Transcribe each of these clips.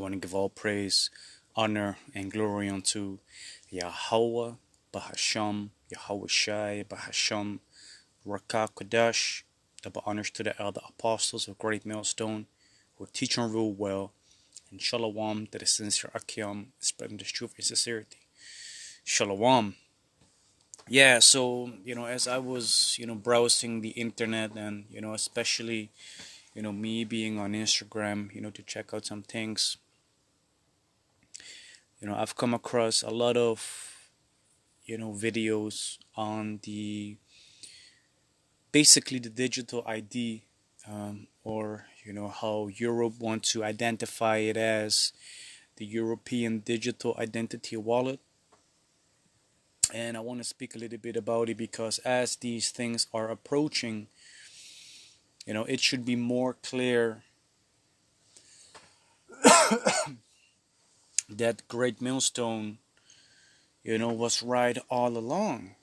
want to give all praise, honor, and glory unto Yahweh, Bahasham, Yahweh Shai, Bahasham, Rakah Kodesh. Double honors to the elder apostles of Great Millstone who teach and rule well, and Shalom to the sincere Akim, spreading the truth and sincerity. Shalom. Yeah, so, as I was, browsing the internet and, especially, me being on Instagram, to check out some things, I've come across a lot of, videos on the basically the digital ID, or, how Europe wants to identify it as the European Digital Identity Wallet. And I want to speak a little bit about it because as these things are approaching, it should be more clear that Great Millstone, was right all along.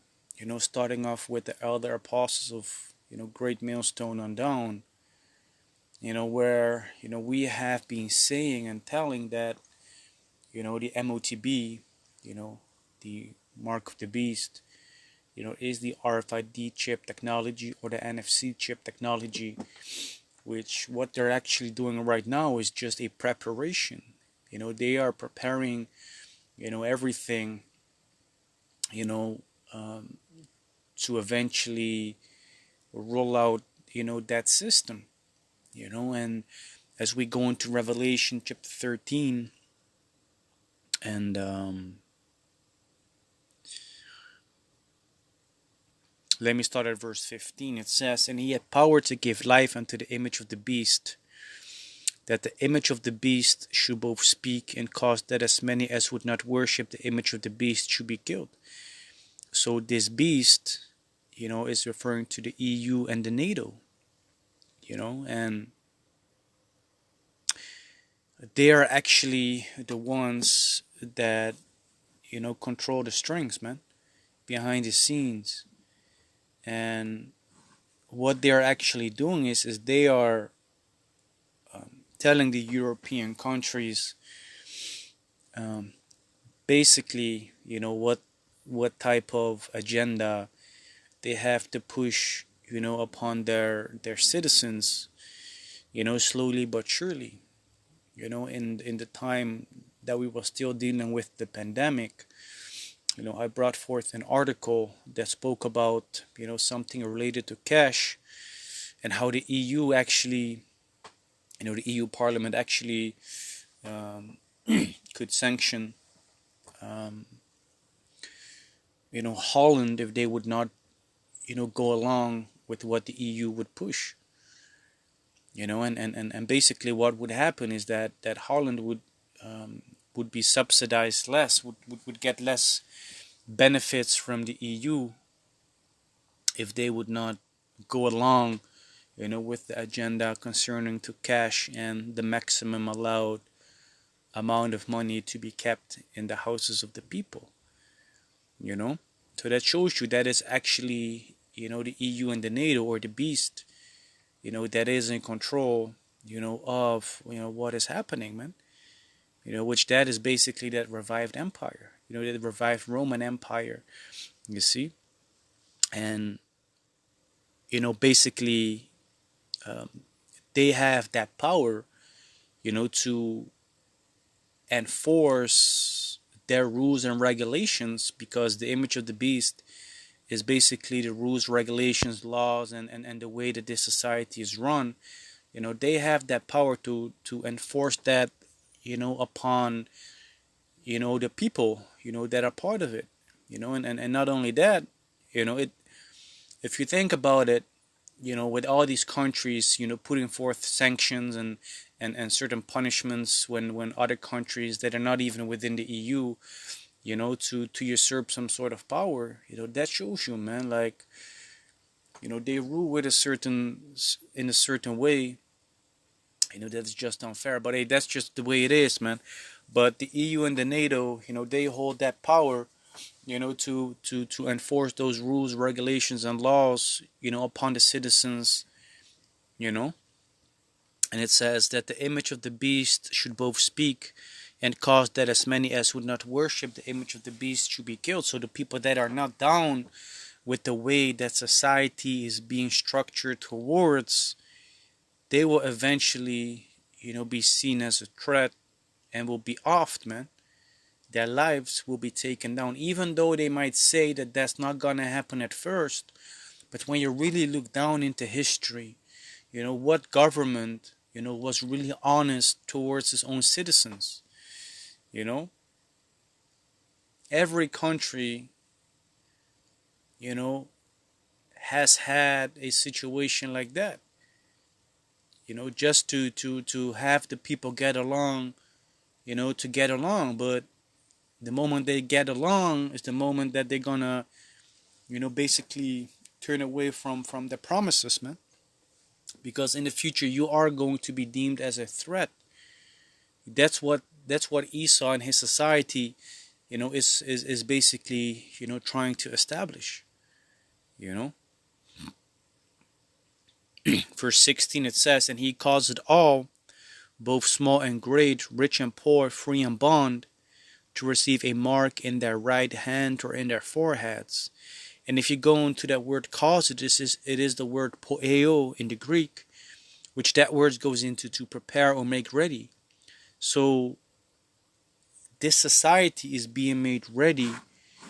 Starting off with the elder apostles of, Great Millstone on down, where, we have been saying and telling that, the MOTB, the Mark of the Beast, is the RFID chip technology or the NFC chip technology, which what they're actually doing right now is just a preparation. They are preparing, everything, you know, um, to eventually roll out, that system, and as we go into Revelation chapter 13, and let me start at verse 15. It says, "And he had power to give life unto the image of the beast, that the image of the beast should both speak and cause that as many as would not worship the image of the beast should be killed." So this beast, is referring to the EU and the NATO, and they are actually the ones that, control the strings, man, behind the scenes. And what they are actually doing is they are telling the European countries, um, basically, what type of agenda they have to push, upon their citizens, slowly but surely. In the time that we were still dealing with the pandemic, I brought forth an article that spoke about, something related to cash and how the EU actually, the EU Parliament actually, um, could sanction, um, Holland if they would not, go along with what the EU would push. And basically what would happen is that Holland would be subsidized less, would get less benefits from the EU if they would not go along, with the agenda concerning to cash and the maximum allowed amount of money to be kept in the houses of the people, you know. So that shows you that is actually, the EU and the NATO or the beast, that is in control, of, what is happening, man. Which that is basically that revived empire, that revived Roman Empire, you see. And, basically, um, they have that power, to enforce their rules and regulations because the image of the beast is basically the rules, regulations, laws, and the way that this society is run. They have that power to enforce that, upon, the people, that are part of it, and not only that, it if you think about it, with all these countries, putting forth sanctions and certain punishments when other countries that are not even within the EU, to usurp some sort of power, that shows you, man, like, they rule with in a certain way, that's just unfair. But hey, that's just the way it is, man. But the EU and the NATO, they hold that power, to enforce those rules, regulations, and laws, upon the citizens, you know. And it says that the image of the beast should both speak and cause that as many as would not worship the image of the beast should be killed. So the people that are not down with the way that society is being structured towards, they will eventually, be seen as a threat and will be offed, man. Their lives will be taken down, even though they might say that that's not gonna happen at first. But when you really look down into history, what government, was really honest towards its own citizens. You know, every country, you know, has had a situation like that. Just to have the people get along, to get along. But the moment they get along is the moment that they're gonna, basically turn away from the promises, man. Because in the future you are going to be deemed as a threat. That's what Esau and his society, is basically, trying to establish. You know, verse 16 it says, and he caused all, both small and great, rich and poor, free and bond, to receive a mark in their right hand or in their foreheads. And if you go into that word cause, it is the word poeo in the Greek, which that word goes into to prepare or make ready. So this society is being made ready,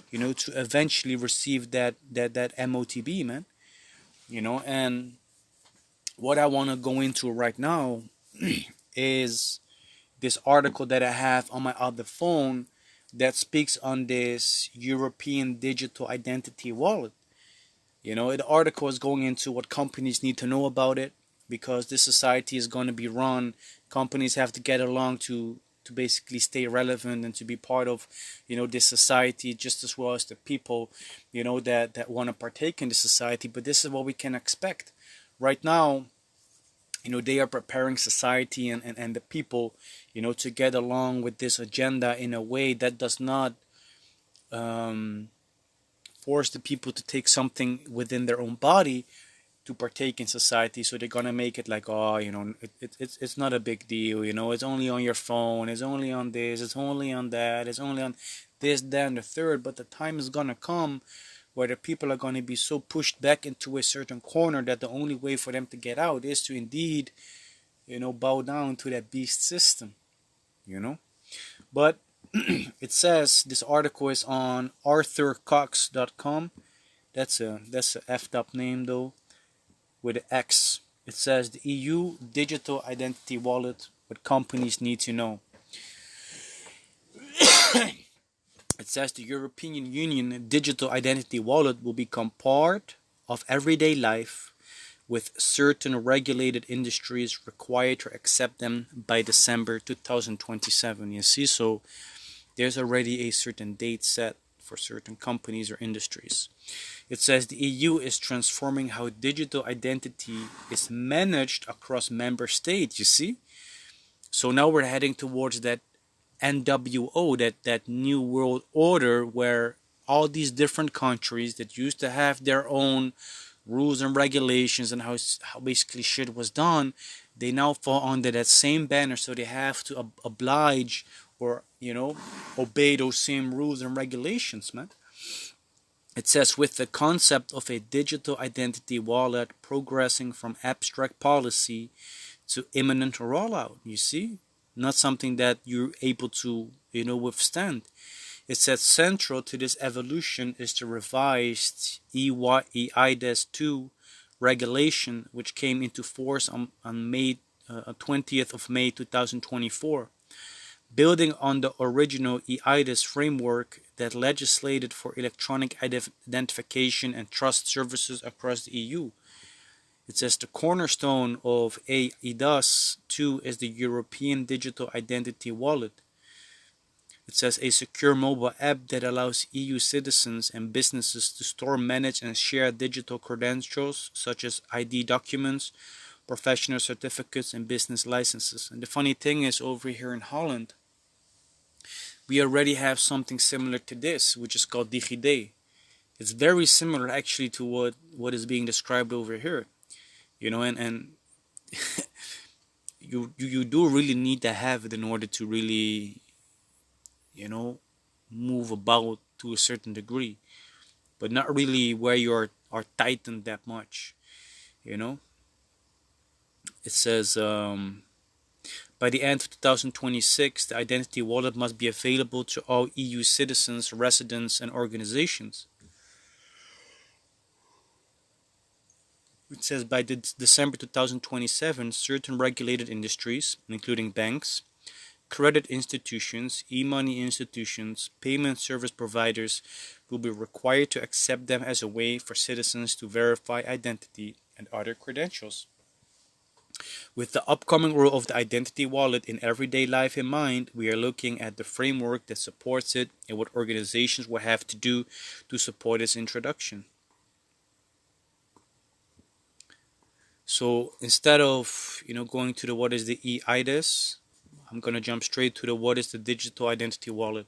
to eventually receive that MOTB, man. And what I want to go into right now is this article that I have on my other phone that speaks on this European digital identity wallet. The article is going into what companies need to know about it, because this society is going to be run. Companies have to get along to basically stay relevant and to be part of, this society, just as well as the people, that want to partake in the society. But this is what we can expect right now. They are preparing society and the people, to get along with this agenda in a way that does not um, force the people to take something within their own body to partake in society. So they're gonna make it like, oh, it's not a big deal. It's only on your phone. It's only on this. It's only on that. It's only on this, that, and the third. But the time is gonna come where the people are gonna be so pushed back into a certain corner that the only way for them to get out is to indeed, bow down to that beast system. But it says this article is on arthurcox.com. That's a effed up name though, with an X. It says the EU digital identity wallet, what companies need to know. It says the European Union digital identity wallet will become part of everyday life, with certain regulated industries required to accept them by December 2027. You see, so there's already a certain date set for certain companies or industries. It says the EU is transforming how digital identity is managed across member states, you see? So now we're heading towards that NWO, that new world order, where all these different countries that used to have their own rules and regulations and how basically shit was done, they now fall under that same banner, so they have to oblige or obey those same rules and regulations, man. It says, with the concept of a digital identity wallet progressing from abstract policy to imminent rollout. You see, not something that you're able to withstand. It says central to this evolution is the revised EIDAS 2 regulation, which came into force on May 20th of May 2024. Building on the original EIDAS framework that legislated for electronic identification and trust services across the EU. It says the cornerstone of EIDAS 2 is the European Digital Identity Wallet. It says a secure mobile app that allows EU citizens and businesses to store, manage, and share digital credentials such as ID documents, professional certificates, and business licenses. And the funny thing is, over here in Holland, we already have something similar to this, which is called DigiD. It's very similar actually to what is being described over here. And you do really need to have it in order to really, you know, move about to a certain degree, but not really where you are tightened that much. You know, it says by the end of 2026, the identity wallet must be available to all EU citizens, residents, and organizations. It says by December 2027, certain regulated industries, including banks, credit institutions, e-money institutions, payment service providers, will be required to accept them as a way for citizens to verify identity and other credentials. With the upcoming role of the identity wallet in everyday life in mind, we are looking at the framework that supports it and what organizations will have to do to support its introduction. So instead of going to the what is the eIDAS, I'm gonna jump straight to the what is the digital identity wallet.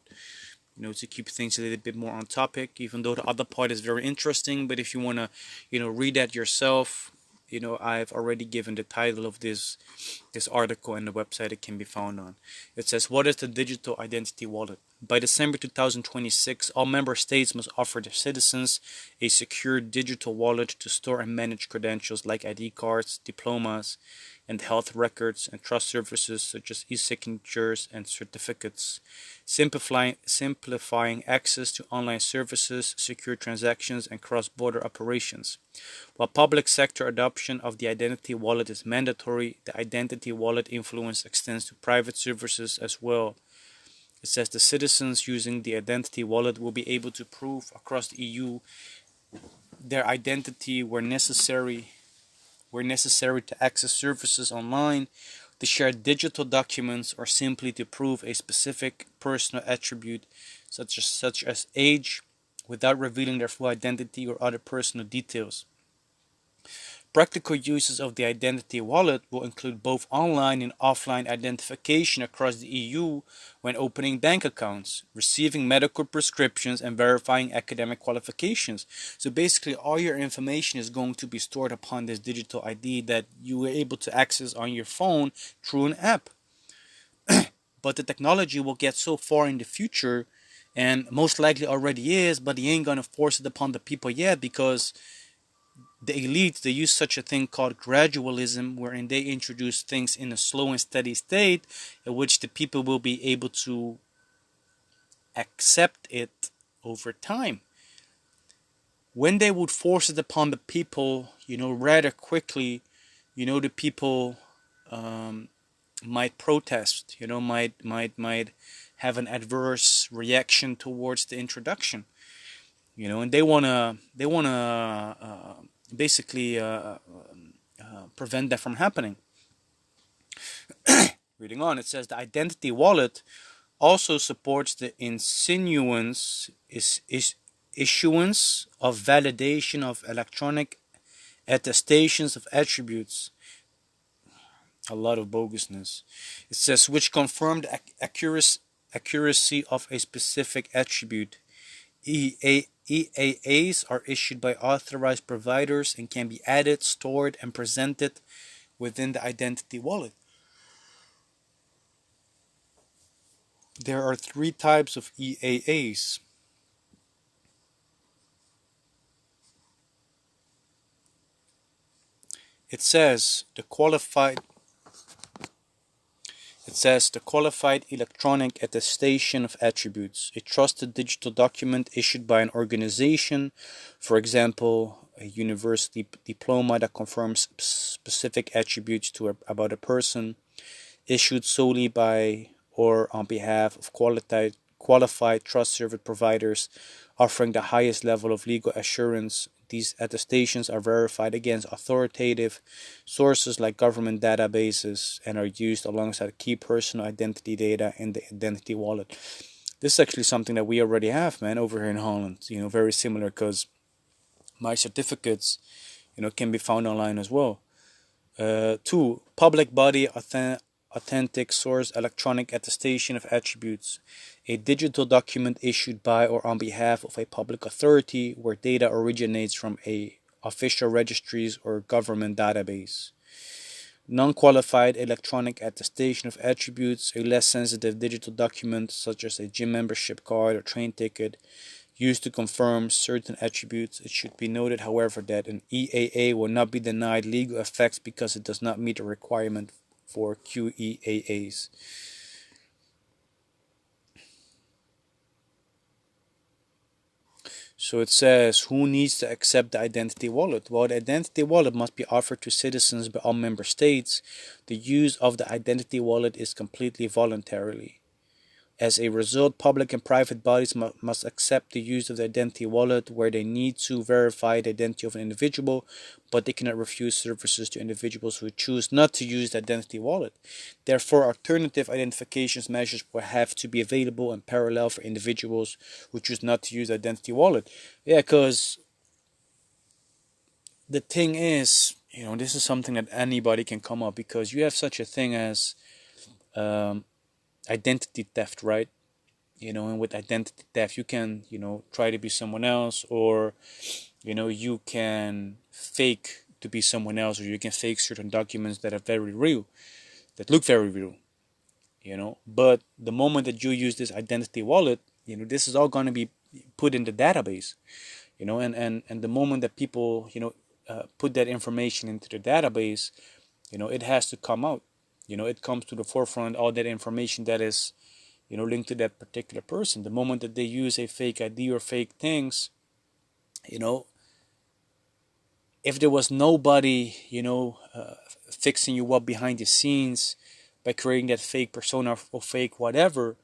To keep things a little bit more on topic, even though the other part is very interesting. But if you wanna, read that yourself, I've already given the title of this article and the website it can be found on. It says, what is the digital identity wallet? By December 2026, all member states must offer their citizens a secure digital wallet to store and manage credentials like ID cards, diplomas, and health records, and trust services such as e-signatures and certificates, simplifying access to online services, secure transactions, and cross-border operations. While public sector adoption of the identity wallet is mandatory, the identity wallet influence extends to private services as well. It says the citizens using the identity wallet will be able to prove across the EU their identity where necessary to access services online, to share digital documents, or simply to prove a specific personal attribute such as age without revealing their full identity or other personal details. Practical uses of the identity wallet will include both online and offline identification across the EU when opening bank accounts, receiving medical prescriptions, and verifying academic qualifications. So basically, all your information is going to be stored upon this digital ID that you were able to access on your phone through an app. But the technology will get so far in the future, and most likely already is, but he ain't gonna force it upon the people yet, because the elites, they use such a thing called gradualism, wherein they introduce things in a slow and steady state, in which the people will be able to accept it over time. When they would force it upon the people, rather quickly, the people might protest, might have an adverse reaction towards the introduction, and they wanna basically prevent that from happening. Reading on, it says the identity wallet also supports the issuance of validation of electronic attestations of attributes. A lot of bogusness. It says which confirm the accuracy of a specific attribute. EAAs are issued by authorized providers and can be added, stored, and presented within the identity wallet. There are three types of EAAs. It says the qualified electronic attestation of attributes, a trusted digital document issued by an organization, for example, a university diploma that confirms specific attributes about a person, issued solely by or on behalf of qualified trust service providers offering the highest level of legal assurance. These attestations are verified against authoritative sources like government databases and are used alongside key personal identity data in the identity wallet. This is actually something that we already have, man, over here in Holland. Very similar, because my certificates, can be found online as well. 2. Public body authentic source electronic attestation of attributes, a digital document issued by or on behalf of a public authority where data originates from a official registries or government database. Non-qualified electronic attestation of attributes, a less sensitive digital document such as a gym membership card or train ticket used to confirm certain attributes. It should be noted, however, that an EAA will not be denied legal effects because it does not meet the requirement for QEAAs. So it says, who needs to accept the identity wallet? Well, the identity wallet must be offered to citizens by all member states. The use of the identity wallet is completely voluntarily. As a result, public and private bodies must accept the use of the identity wallet where they need to verify the identity of an individual, but they cannot refuse services to individuals who choose not to use the identity wallet. Therefore, alternative identification measures will have to be available in parallel for individuals who choose not to use the identity wallet. Yeah, because the thing is, this is something that anybody can come up because you have such a thing as um, identity theft, right? And with identity theft, you can, try to be someone else, or, you can fake to be someone else, or you can fake certain documents that are very real, that look very real, But the moment that you use this identity wallet, this is all going to be put in the database, and the moment that people, put that information into the database, it has to come out. It comes to the forefront, all that information that is linked to that particular person. The moment that they use a fake ID or fake things, you know, if there was nobody, fixing you up behind the scenes by creating that fake persona or fake whatever,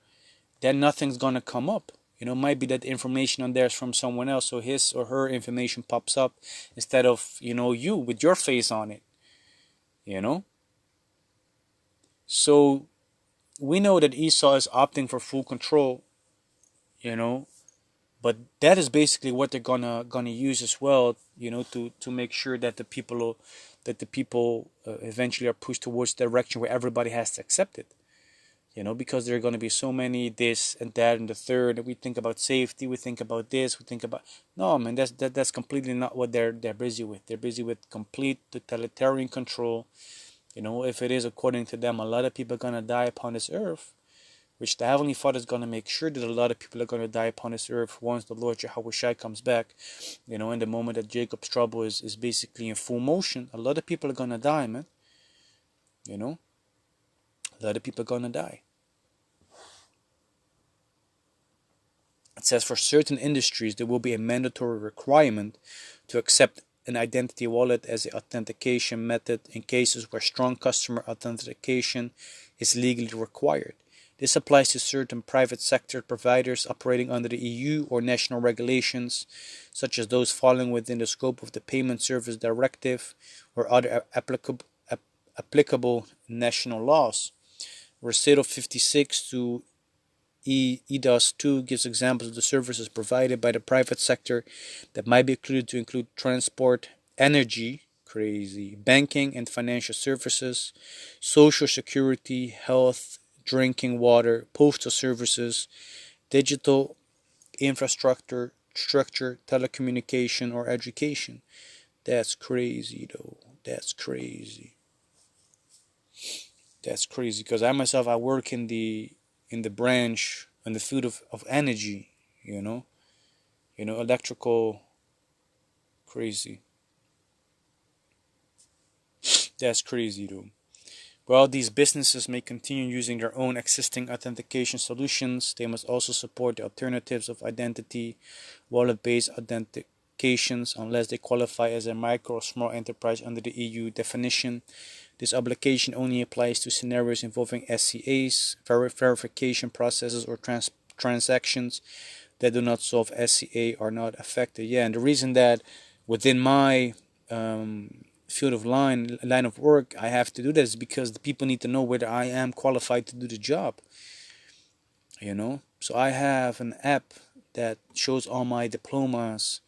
then nothing's gonna come up. It might be that information on there is from someone else, so his or her information pops up instead of, you with your face on it, you know? So we know that Esau is opting for full control, you know, but that is basically what they're gonna use as well, to make sure that the people eventually are pushed towards the direction where everybody has to accept it. Because there are going to be so many this and that and the third. We think about safety, we think about this, we think about no man. That's completely not what they're busy with. They're busy with complete totalitarian control. If it is according to them, a lot of people are gonna die upon this earth, which the Heavenly Father is going to make sure that a lot of people are going to die upon this earth once the Lord Yahweh Shai comes back. In the moment that Jacob's trouble is basically in full motion, a lot of people are going to die, man. A lot of people are going to die. It says for certain industries, there will be a mandatory requirement to accept an identity wallet as an authentication method in cases where strong customer authentication is legally required. This applies to certain private sector providers operating under the EU or national regulations, such as those falling within the scope of the Payment Service Directive or other applicable national laws. Recital 56 to EDOS 2 gives examples of the services provided by the private sector that might be include transport, energy, crazy, banking and financial services, social security, health, drinking water, postal services, digital infrastructure, telecommunication, or education. That's crazy, though. That's crazy. That's crazy because I myself I work in the branch in the field of energy. Electrical. Crazy. That's crazy, though. While these businesses may continue using their own existing authentication solutions, they must also support the alternatives of identity, wallet-based authentications unless they qualify as a micro or small enterprise under the EU definition. This obligation only applies to scenarios involving SCAs, verification processes, or transactions that do not solve SCA are not affected. Yeah, and the reason that within my field of line of work I have to do this because the people need to know whether I am qualified to do the job. So I have an app that shows all my diplomas,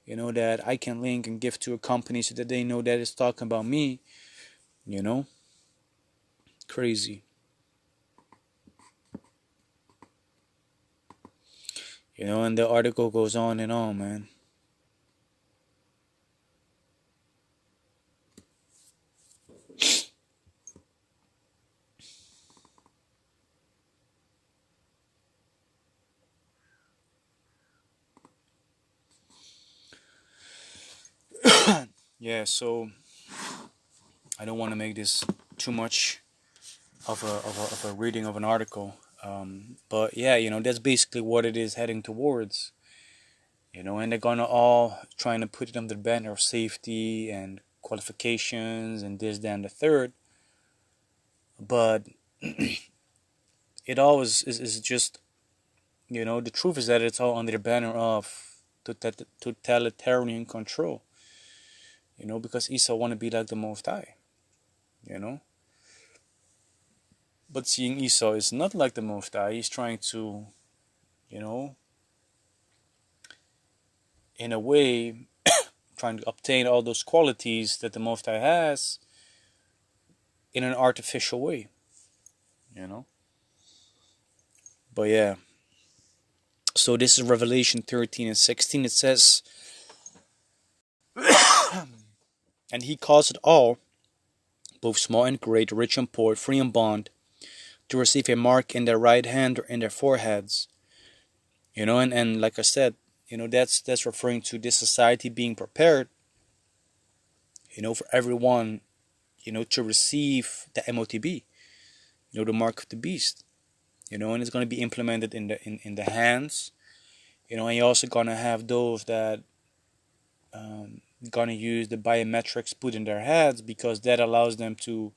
that I can link and give to a company so that they know that it's talking about me. Crazy. And the article goes on and on, man. Yeah, so I don't want to make this too much of a reading of an article. But yeah, that's basically what it is heading towards. And they're gonna all trying to put it under the banner of safety and qualifications and this, that, and the third. But it always is just, the truth is that it's all under the banner of totalitarian control. Because Esau want to be like the Most High. You know, but seeing Esau is not like the Most High. He's trying to, you know, in a way, trying to obtain all those qualities that the Most High has in an artificial way. You know. But yeah. So this is Revelation 13 and 16. It says, and he caused all, both small and great, rich and poor, free and bond, to receive a mark in their right hand or in their foreheads. And like I said, that's referring to this society being prepared, for everyone, to receive the MOTB, the mark of the beast, and it's going to be implemented in the hands, and you're also going to have those that going to use the biometrics put in their heads, because that allows them to,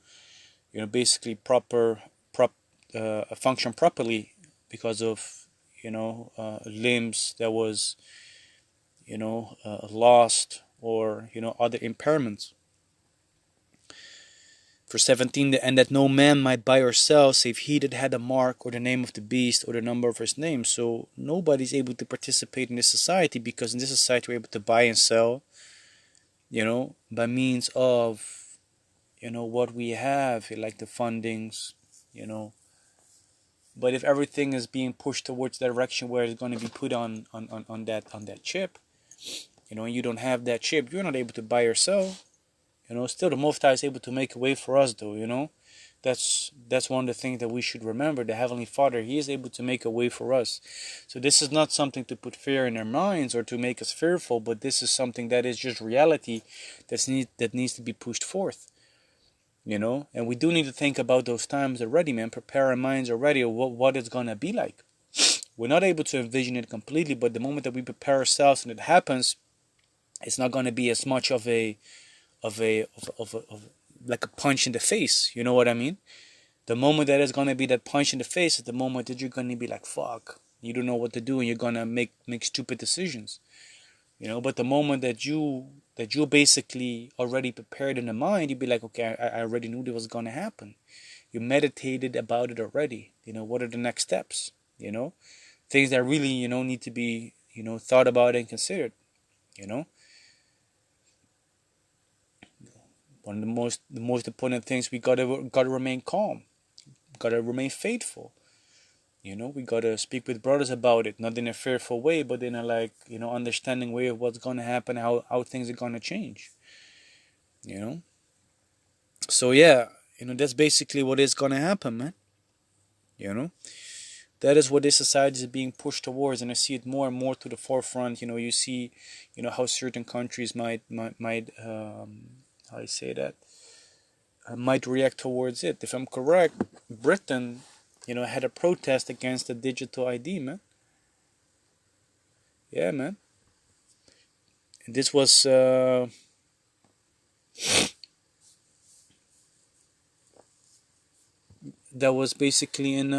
basically function properly, because of, limbs that was, lost, or other impairments. For 17, and that no man might buy or sell save he that had the mark or the name of the beast or the number of his name. So nobody's able to participate in this society, because in this society we're able to buy and sell, by means of, what we have, like the fundings, But if everything is being pushed towards the direction where it's going to be put on that chip, and you don't have that chip, you're not able to buy or sell. Still the Most High is able to make a way for us, though. That's one of the things that we should remember. The Heavenly Father, He is able to make a way for us. So this is not something to put fear in our minds or to make us fearful, but this is something that is just reality that needs to be pushed forth. And we do need to think about those times already, man. Prepare our minds already of what it's gonna be like. We're not able to envision it completely, but the moment that we prepare ourselves and it happens, it's not gonna be as much of like a punch in the face. You know what I mean? The moment that is gonna be that punch in the face is the moment that you're gonna be like, fuck. You don't know what to do, and you're gonna make stupid decisions. But the moment that you basically already prepared in the mind, you'd be like, okay, I already knew this was gonna happen. You meditated about it already. What are the next steps? Things that really, need to be, thought about and considered. You know, one of the most important things, we gotta remain calm, gotta remain faithful. We gotta speak with brothers about it, not in a fearful way, but in a, like, understanding way of what's gonna happen, how things are gonna change. You know. So yeah, that's basically what is gonna happen, man. That is what this society is being pushed towards, and I see it more and more to the forefront. You see, how certain countries might how I say that, might react towards it. If I'm correct, Britain, had a protest against the digital ID, man. Yeah, man. This was that was basically in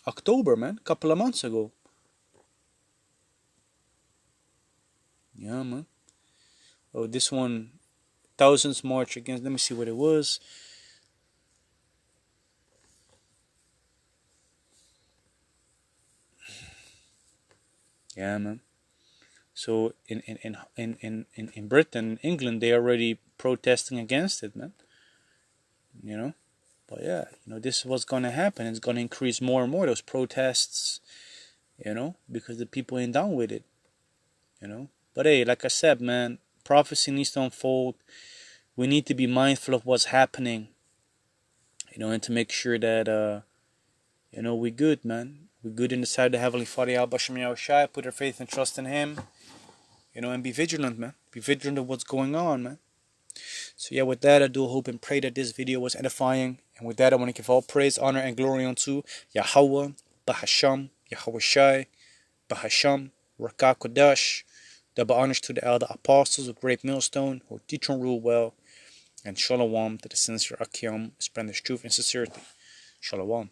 October, man, a couple of months ago. Yeah, man. Oh, this one, thousands march against. Let me see what it was. Yeah, man. So in Britain, England, they already protesting against it, man. But yeah, this is what's gonna happen. It's gonna increase more and more, those protests. Because the people ain't down with it. But hey, like I said, man, prophecy needs to unfold. We need to be mindful of what's happening. And to make sure that we good, man. We good in the sight of the Heavenly Father, Al Basham Yahushai. Put our faith and trust in Him. and be vigilant, man. Be vigilant of what's going on, man. So yeah, with that, I do hope and pray that this video was edifying. And with that, I want to give all praise, honor, and glory unto Yahweh, Bahasham, Yahweh Shai, Bahasham, Rakah Kodash. Double honors to the elder apostles of Great Millstone who teach and rule well. And Shalom to the sincere Akim, spread this truth and sincerity. Shalom.